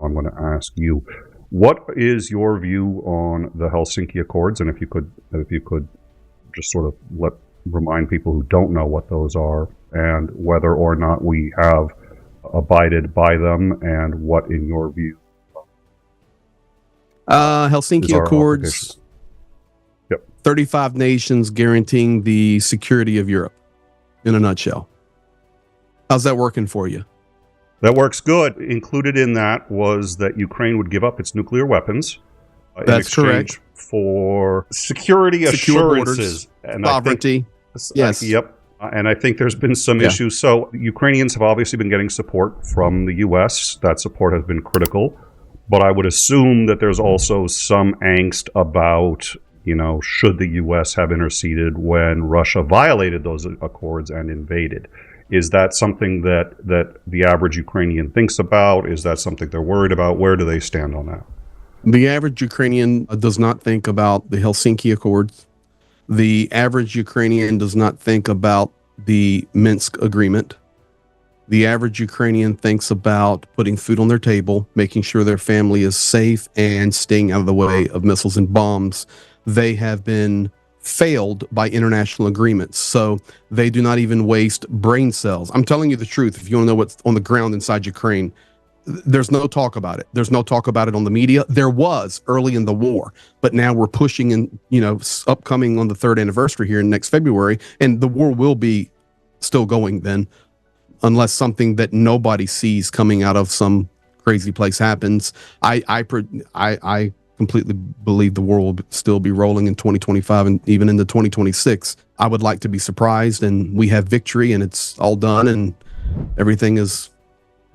I'm going to ask you, what is your view on the Helsinki Accords? And if you could just sort of remind people who don't know what those are and whether or not we have abided by them, and what, in your view, Helsinki Accords, 35 nations guaranteeing the security of Europe, in a nutshell. How's that working for you? That works good. Included in that was that Ukraine would give up its nuclear weapons in exchange for security assurances. And sovereignty. Yes. Yep. And I think there's been some issues. So Ukrainians have obviously been getting support from the U.S. That support has been critical. But I would assume that there's also some angst about, should the U.S. have interceded when Russia violated those accords and invaded? Is that something that the average Ukrainian thinks about? Is that something they're worried about? Where do they stand on that? The average Ukrainian does not think about the Helsinki Accords. The average Ukrainian does not think about the Minsk agreement. The average Ukrainian thinks about putting food on their table, making sure their family is safe, and staying out of the way of missiles and bombs. They have been failed by international agreements, so they do not even waste brain cells. I'm telling you the truth. If you want to know what's on the ground inside Ukraine, there's no talk about it. There's no talk about it on the media. There was early in the war, but now we're pushing in, upcoming on the 3rd anniversary here in next February, and the war will be still going then, unless something that nobody sees coming out of some crazy place happens. I completely believe the war will still be rolling in 2025 and even into 2026. I would like to be surprised and we have victory and it's all done and everything is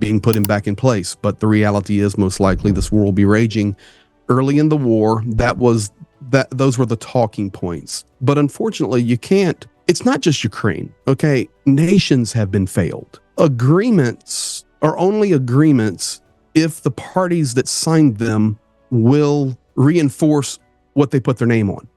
being put back in place. But the reality is most likely this war will be raging. Early in the war, those were the talking points. But unfortunately, you can't. It's not just Ukraine, okay? Nations have been failed. Agreements are only agreements if the parties that signed them will reinforce what they put their name on.